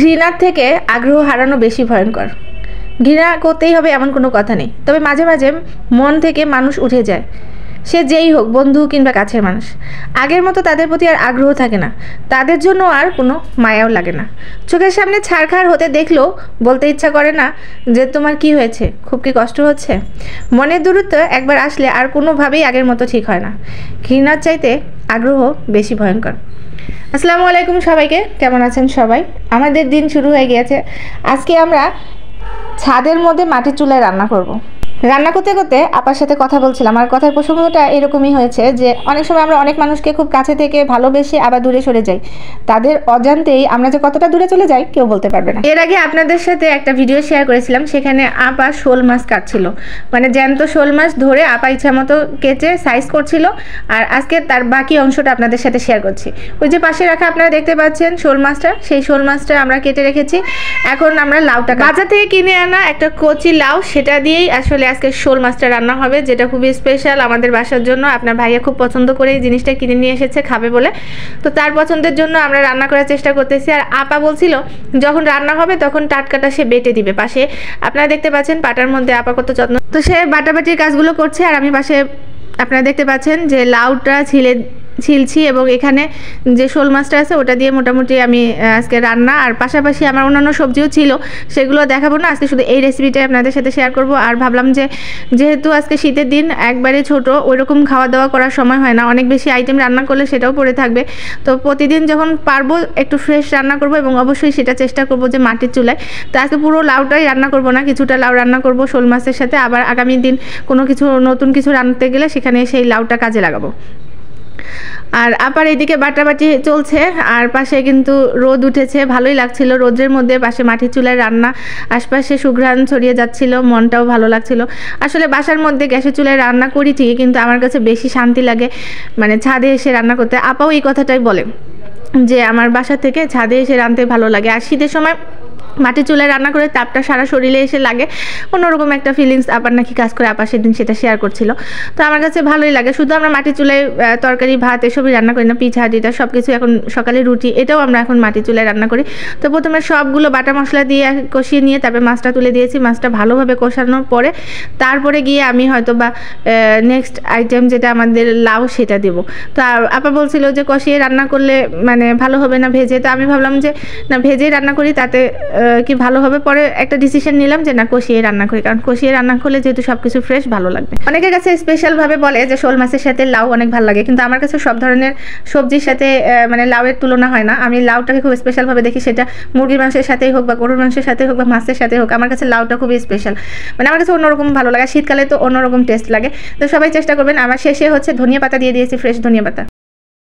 ঘৃণার থেকে আগ্রহ হারানো বেশি ভয়ঙ্কর। ঘৃণা করতেই হবে এমন কোনো কথা নেই, তবে মাঝে মাঝে মন থেকে মানুষ উঠে যায়, সে যেই হোক, বন্ধু কিংবা কাছের মানুষ। আগের মতো তাদের প্রতি আর আগ্রহ থাকে না, তাদের জন্য আর কোনো মায়াও লাগে না। চোখের সামনে ছারখার হতে দেখলেও বলতে ইচ্ছা করে না যে তোমার কি হয়েছে, খুব কি কষ্ট হচ্ছে। মনের দূরত্ব একবার আসলে আর কোনোভাবেই আগের মতো ঠিক হয় না। ঘৃণার চাইতে আগ্রহ বেশি ভয়ঙ্কর। আসসালামু আলাইকুম সবাইকে, কেমন আছেন সবাই? আমাদের দিন শুরু হয়ে গিয়েছে। আজকে আমরা ছাদের মধ্যে মাটির চুলায় রান্না করব। রান্না করতে করতে আপার সাথে কথা বলছিলাম, আর কথার প্রসঙ্গটা এরকমই হয়েছে যে অনেক সময় আমরা অনেক মানুষকে খুব কাছে থেকে ভালোবেসে আবার দূরে সরে যাই। তাদের অজান্তেই আমরা যে কতটা দূরে চলে যাই কেউ বলতে পারবে না। এর আগে আপনাদের সাথে একটা ভিডিও শেয়ার করেছিলাম, সেখানে আপা শোল মাছ কাটছিল, মানে জ্যান্ত শোল মাছ ধরে আপা ইচ্ছা মতো কেটে সাইজ করছিল। আর আজকে তার বাকি অংশটা আপনাদের সাথে শেয়ার করছি। ওই যে পাশে রাখা আপনারা দেখতে পাচ্ছেন শোল মাছটা, সেই শোল মাছটা আমরা কেটে রেখেছি। এখন আমরা লাউটা, বাজার থেকে কিনে আনা একটা কচি লাউ, সেটা দিয়েই আসলে আজকে শোল মাছটা রান্না হবে, যেটা খুবই স্পেশাল আমাদের বাসার জন্য। আপনার ভাইয়া খুব পছন্দ করে এই জিনিসটা কিনে নিয়ে এসেছে খাবে বলে, তো তার পছন্দের জন্য আমরা রান্না করার চেষ্টা করতেছি। আর আপা বলছিল যখন রান্না হবে তখন টাটকাটা সে বেটে দিবে। পাশে আপনারা দেখতে পাচ্ছেন পাটার মধ্যে আপা কত যত্ন, তো সে বাটাবাটির কাজগুলো করছে, আর আমি পাশে আপনারা দেখতে পাচ্ছেন যে লাউটা ছিলছি, এবং এখানে যে শোল মাছটা আছে ওটা দিয়ে মোটামুটি আমি আজকে রান্না, আর পাশাপাশি আমার অন্যান্য সবজিও ছিল, সেগুলো দেখাবো না, আজকে শুধু এই রেসিপিটাই আপনাদের সাথে শেয়ার করব। আর ভাবলাম যে যেহেতু আজকে শীতের দিন, একবারে ছোট, ওইরকম খাওয়া দাওয়া করার সময় হয় না, অনেক বেশি আইটেম রান্না করলে সেটাও পড়ে থাকবে। তো প্রতিদিন যখন পারবো একটু ফ্রেশ রান্না করব, এবং অবশ্যই সেটা চেষ্টা করব যে মাটির চুলায়। তো আজকে পুরো লাউটাই রান্না করব না, কিছুটা লাউ রান্না করব শোল মাছের সাথে, আবার আগামী দিন কোনো কিছু নতুন কিছু রান্নাতে গেলে সেখানে সেই লাউটা কাজে লাগাবো। আর আপার এইদিকে বাটাবাটি চলছে, আর পাশে কিন্তু রোদ উঠেছে, ভালোই লাগছিল রোদের মধ্যে পাশে মাটির চুলায় রান্না, আশপাশে সুঘ্রাণ ছড়িয়ে যাচ্ছিল, মনটাও ভালো লাগছিল। আসলে বাসার মধ্যে গ্যাসের চুলায় রান্না করি ঠিকই, কিন্তু আমার কাছে বেশি শান্তি লাগে মানে ছাদে এসে রান্না করতে। আপাও এই কথাটাই বলে যে আমার বাসা থেকে ছাদে এসে রাঁধতে ভালো লাগে। আর শীতের সময় মাটির চুলায় রান্না করে তাপটা সারা শরীরে এসে লাগে, অন্যরকম একটা ফিলিংস। আবার নাকি কাজ করে, আপা সেদিন সেটা শেয়ার করছিল, তো আমার কাছে ভালোই লাগে। শুধু আমরা মাটির চুলায় তরকারি ভাত এসবই রান্না করি না, পিঠা টিঠা সব কিছু, এখন সকালে রুটি এটাও আমরা এখন মাটির চুলায় রান্না করি। তো প্রথমে সবগুলো বাটা মশলা দিয়ে কষিয়ে নিয়ে তারপরে মাছটা তুলে দিয়েছি। মাছটা ভালোভাবে কষানোর পরে তারপরে গিয়ে আমি হয়তো বা নেক্সট আইটেম যেটা আমাদের লাউ সেটা দেবো। তো আপা বলছিল যে কষিয়ে রান্না করলে মানে ভালো হবে না ভেজে, তো আমি ভাবলাম যে না, ভেজেই রান্না করি, তাতে কি ভালো হবে। পরে একটা ডিসিশন নিলাম যে না, কষিয়ে রান্না করি, কারণ কষিয়ে রান্না করলে যেহেতু সব কিছু ফ্রেশ ভালো লাগবে। অনেকের কাছে স্পেশালভাবে বলে যে শোল মাছের সাথে লাউ অনেক ভালো লাগে, কিন্তু আমার কাছে সব ধরনের সবজির সাথে মানে লাউয়ের তুলনা হয় না। আমি লাউটাকে খুব স্পেশালভাবে দেখি, সেটা মুরগির মাংসের সাথেই হোক বা গরুর মাংসের সাথে হোক বা মাছের সাথে হোক, আমার কাছে লাউটা খুবই স্পেশাল, মানে আমার কাছে অন্যরকম ভালো লাগে। শীতকালে তো অন্যরকম টেস্ট লাগে। তো সবাই চেষ্টা করবেন। আমার শেষে হচ্ছে ধনিয়া পাতা দিয়ে দিয়েছি, ফ্রেশ ধনিয়া পাতা।